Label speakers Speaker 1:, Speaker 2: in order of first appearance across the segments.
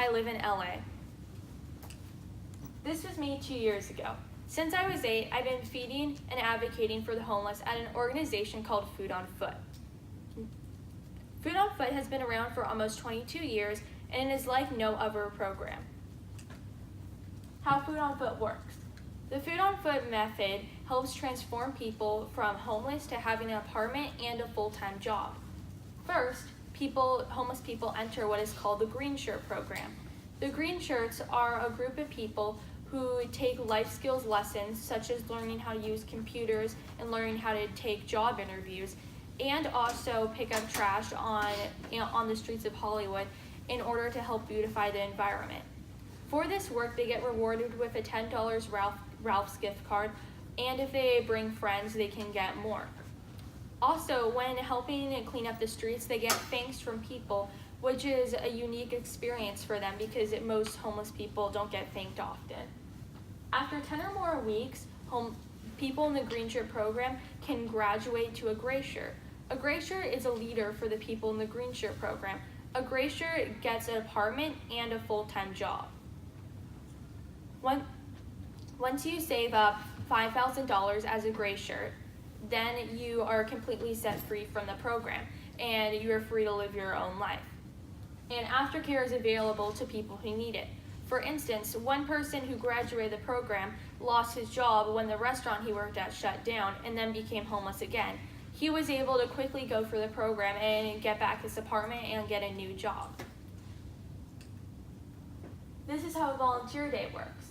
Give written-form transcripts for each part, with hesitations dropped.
Speaker 1: I live in LA. This was me 2 years ago. Since I was 8, I've been feeding and advocating for the homeless at an organization called Food on Foot. Food on Foot has been around for almost 22 years and it is like no other program. How Food on Foot works. The Food on Foot method helps transform people from homeless to having an apartment and a full-time job. First, homeless people enter what is called the Green Shirt program. The Green Shirts are a group of people who take life skills lessons such as learning how to use computers and learning how to take job interviews, and also pick up trash on the streets of Hollywood in order to help beautify the environment. For this work, they get rewarded with a $10 Ralph's gift card, and if they bring friends, they can get more. Also, when helping clean up the streets, they get thanks from people, which is a unique experience for them because most homeless people don't get thanked often. After 10 or more weeks, people in the Green Shirt program can graduate to a Gray Shirt. A Gray Shirt is a leader for the people in the Green Shirt program. A Gray Shirt gets an apartment and a full-time job. Once you save up $5,000 as a Gray Shirt, then you are completely set free from the program and you are free to live your own life. And aftercare is available to people who need it. For instance, one person who graduated the program lost his job when the restaurant he worked at shut down and then became homeless again. He was able to quickly go through the program and get back his apartment and get a new job. This is how Volunteer Day works.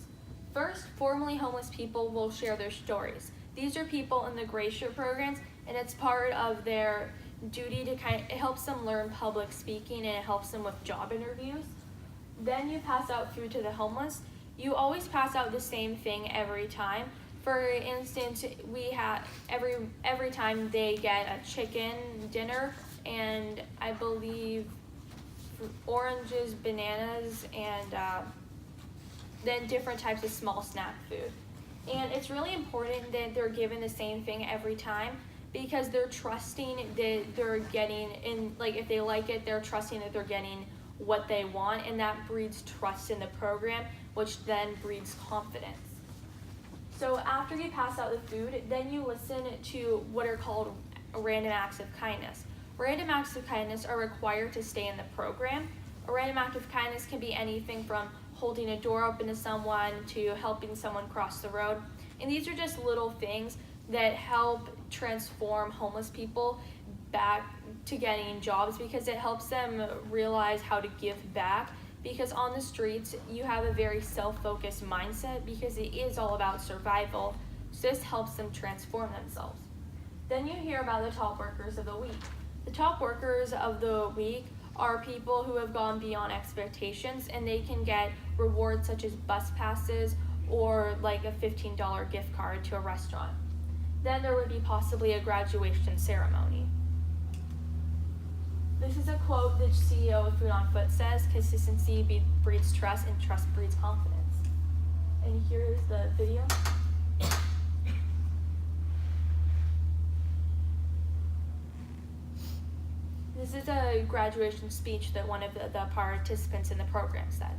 Speaker 1: First, formerly homeless people will share their stories. These are people in the Gray Shirt programs, and it's part of their duty to it helps them learn public speaking and it helps them with job interviews. Then you pass out food to the homeless. You always pass out the same thing every time. For instance, we have every time they get a chicken dinner, and I believe oranges, bananas, and then different types of small snack food. And it's really important that they're given the same thing every time because they're trusting that they're getting if they like it, they're trusting that they're getting what they want, and that breeds trust in the program, which then breeds confidence. So after you pass out the food, then you listen to what are called random acts of kindness. Random acts of kindness are required to stay in the program. A random act of kindness can be anything from holding a door open to someone to helping someone cross the road. And these are just little things that help transform homeless people back to getting jobs because it helps them realize how to give back, because on the streets you have a very self-focused mindset because it is all about survival. So this helps them transform themselves. Then you hear about the top workers of the week. The top workers of the week are people who have gone beyond expectations, and they can get rewards such as bus passes or like a $15 gift card to a restaurant. Then there would be possibly a graduation ceremony. This is a quote that CEO of Food on Foot says, "Consistency breeds trust and trust breeds confidence." And here's the video. This is a graduation speech that one of the participants in the program said.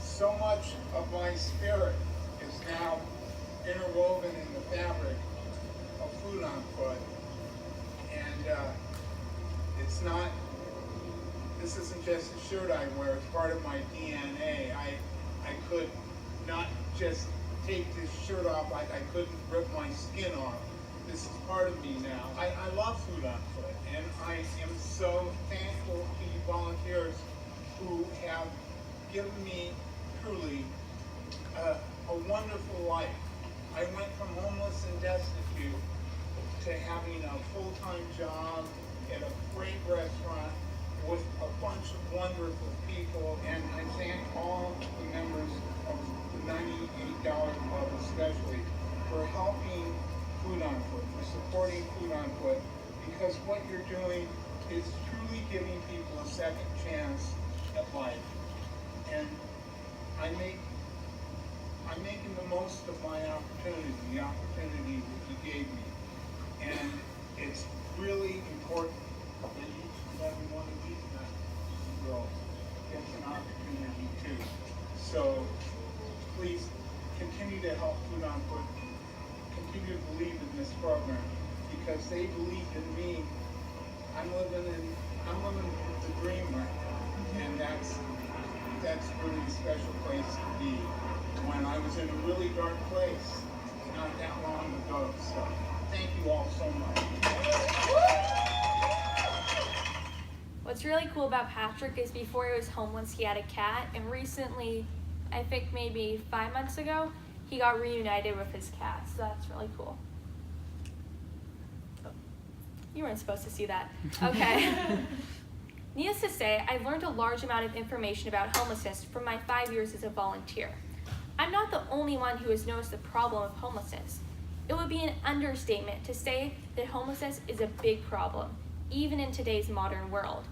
Speaker 2: So much of my spirit is now interwoven in the fabric of Food on Foot. And this isn't just a shirt I wear, it's part of my DNA. I could not just take this shirt off like I couldn't rip my skin off. This is part of me now. I love Food on Foot, and I am so thankful to you volunteers who have given me truly a wonderful life. I went from homeless and destitute to having a full-time job at a great restaurant with a bunch of wonderful people, and I thank all the members of the $98 Club especially for helping Food on Foot, for supporting input, because what you're doing is truly giving people a second chance at life. And I'm making the most of my opportunity, the opportunity that you gave me. And it's really important that each and every one of these men and girls gets an opportunity too. So please continue to help Food on Foot, continue to believe in this program, because they believed in me. I'm living the dream right now, and that's really a special place to be when I was in a really dark place not that long ago. So thank you all so much.
Speaker 1: What's really cool about Patrick is before he was homeless, he had a cat, and recently, I think maybe 5 months ago, he got reunited with his cat, so that's really cool. Oh, you weren't supposed to see that. Okay. Needless to say, I've learned a large amount of information about homelessness from my 5 years as a volunteer. I'm not the only one who has noticed the problem of homelessness. It would be an understatement to say that homelessness is a big problem, even in today's modern world.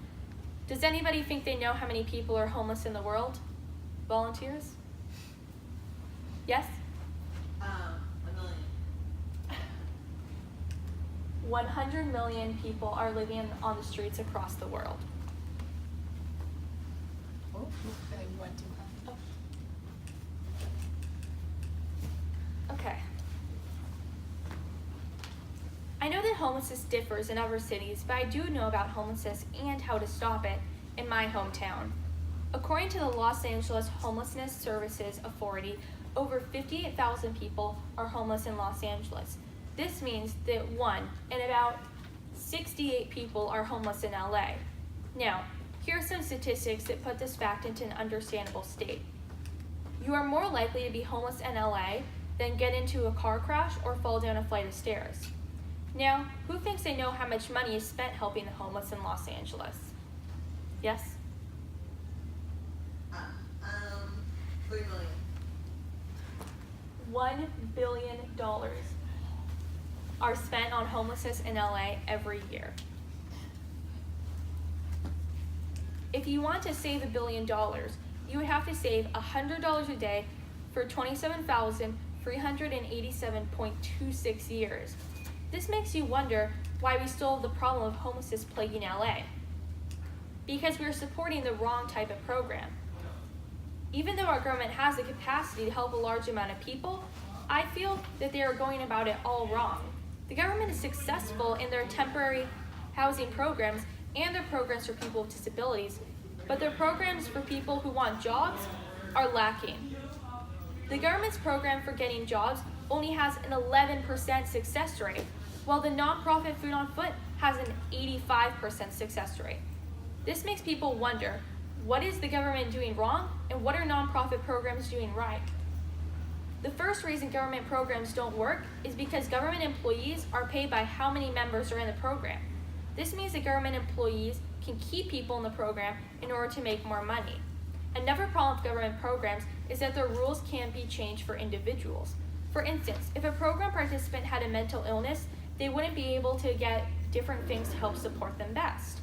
Speaker 1: Does anybody think they know how many people are homeless in the world? Volunteers? Yes?
Speaker 3: 1 million.
Speaker 1: 100 million people are living on the streets across the world.
Speaker 3: Oh, I went too high.
Speaker 1: Okay. I know that homelessness differs in other cities, but I do know about homelessness and how to stop it in my hometown. According to the Los Angeles Homelessness Services Authority, over 58,000 people are homeless in Los Angeles. This means that 1 in about 68 people are homeless in LA. Now, here are some statistics that put this fact into an understandable state. You are more likely to be homeless in LA than get into a car crash or fall down a flight of stairs. Now, who thinks they know how much money is spent helping the homeless in Los Angeles? Yes?
Speaker 3: 3 million.
Speaker 1: $1 billion are spent on homelessness in LA every year. If you want to save $1 billion, you would have to save $100 a day for 27,387.26 years. This makes you wonder why we still have the problem of homelessness plaguing LA. Because we are supporting the wrong type of program. Even though our government has the capacity to help a large amount of people, I feel that they are going about it all wrong. The government is successful in their temporary housing programs and their programs for people with disabilities, but their programs for people who want jobs are lacking. The government's program for getting jobs only has an 11% success rate, while the nonprofit Food on Foot has an 85% success rate. This makes people wonder, what is the government doing wrong, and what are nonprofit programs doing right? The first reason government programs don't work is because government employees are paid by how many members are in the program. This means that government employees can keep people in the program in order to make more money. Another problem with government programs is that the rules can't be changed for individuals. For instance, if a program participant had a mental illness, they wouldn't be able to get different things to help support them best.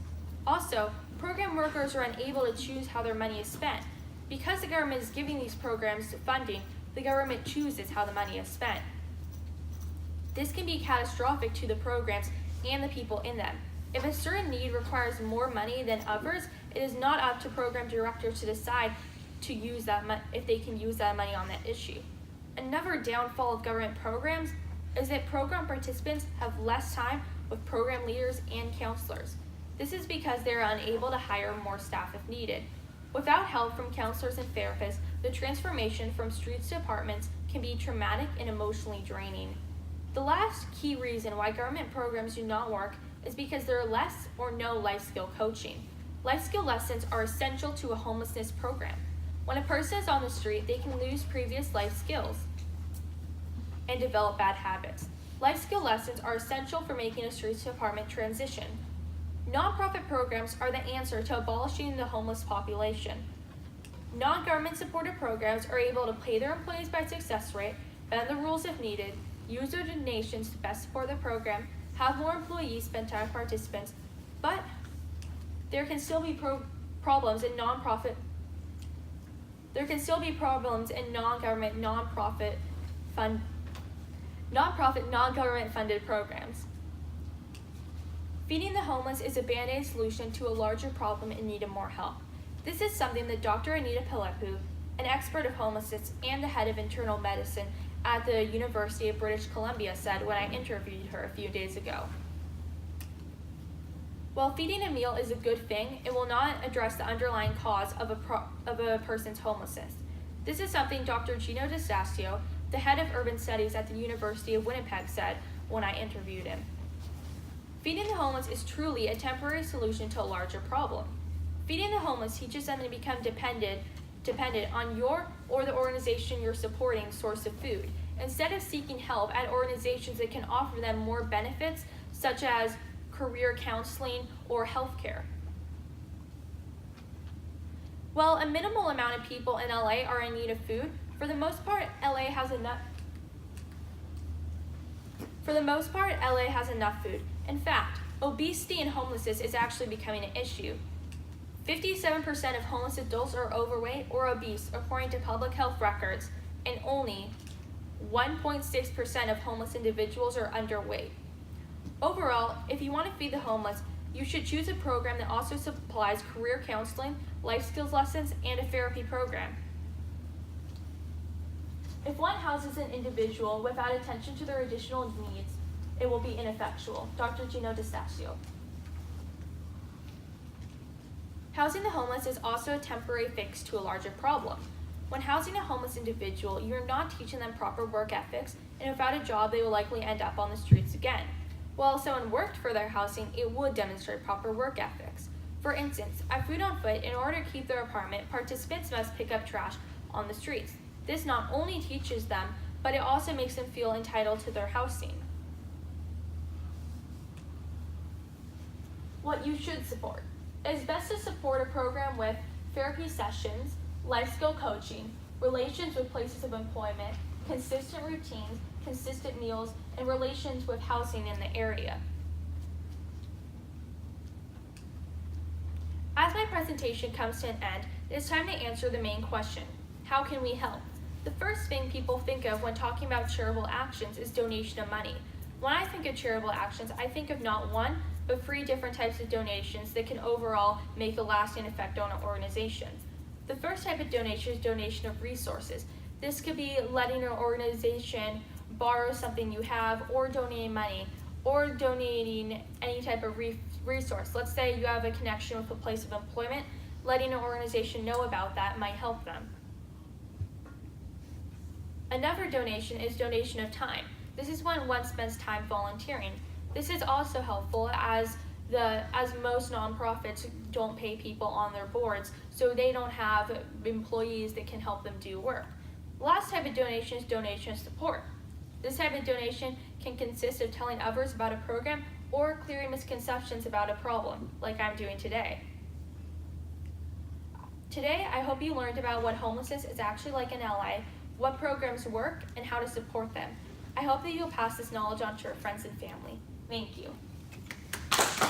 Speaker 1: Also, program workers are unable to choose how their money is spent. Because the government is giving these programs funding, the government chooses how the money is spent. This can be catastrophic to the programs and the people in them. If a certain need requires more money than others, it is not up to program directors to decide to use that if they can use that money on that issue. Another downfall of government programs is that program participants have less time with program leaders and counselors. This is because they are unable to hire more staff if needed. Without help from counselors and therapists, the transformation from streets to apartments can be traumatic and emotionally draining. The last key reason why government programs do not work is because there are less or no life skill coaching. Life skill lessons are essential to a homelessness program. When a person is on the street, they can lose previous life skills and develop bad habits. Life skill lessons are essential for making a streets to apartment transition. Nonprofit programs are the answer to abolishing the homeless population. Non-government supported programs are able to pay their employees by success rate, bend the rules if needed, use their donations to best support the program, have more employees spend time with participants, but there can still be problems in non-government, non-government funded programs. Feeding the homeless is a band-aid solution to a larger problem in need of more help. This is something that Dr. Anita Pilepu, an expert of homelessness and the head of internal medicine at the University of British Columbia, said when I interviewed her a few days ago. While feeding a meal is a good thing, it will not address the underlying cause of a person's homelessness. This is something Dr. Gino DeStasio, the head of urban studies at the University of Winnipeg, said when I interviewed him. Feeding the homeless is truly a temporary solution to a larger problem. Feeding the homeless teaches them to become dependent on your or the organization you're supporting source of food, instead of seeking help at organizations that can offer them more benefits, such as career counseling or healthcare. While a minimal amount of people in LA are in need of food, for the most part, LA has enough food. In fact, obesity and homelessness is actually becoming an issue. 57% of homeless adults are overweight or obese, according to public health records, and only 1.6% of homeless individuals are underweight. Overall, if you want to feed the homeless, you should choose a program that also supplies career counseling, life skills lessons, and a therapy program. If one houses an individual without attention to their additional needs, it will be ineffectual. Dr. Gino DeStasio. Housing the homeless is also a temporary fix to a larger problem. When housing a homeless individual, you're not teaching them proper work ethics, and without a job, they will likely end up on the streets again. While if someone worked for their housing, it would demonstrate proper work ethics. For instance, at Food on Foot, in order to keep their apartment, participants must pick up trash on the streets. This not only teaches them, but it also makes them feel entitled to their housing. What you should support. It is best to support a program with therapy sessions, life skill coaching, relations with places of employment, consistent routines, consistent meals, and relations with housing in the area. As my presentation comes to an end, it is time to answer the main question: how can we help? The first thing people think of when talking about charitable actions is donation of money. When I think of charitable actions, I think of not one, but 3 different types of donations that can overall make a lasting effect on an organization. The first type of donation is donation of resources. This could be letting an organization borrow something you have, or donating money, or donating any type of resource. Let's say you have a connection with a place of employment, letting an organization know about that might help them. Another donation is donation of time. This is when one spends time volunteering. This is also helpful as most nonprofits don't pay people on their boards, so they don't have employees that can help them do work. The last type of donation is donation of support. This type of donation can consist of telling others about a program or clearing misconceptions about a problem, like I'm doing today. Today, I hope you learned about what homelessness is actually like in LA, what programs work, and how to support them. I hope that you'll pass this knowledge on to your friends and family. Thank you.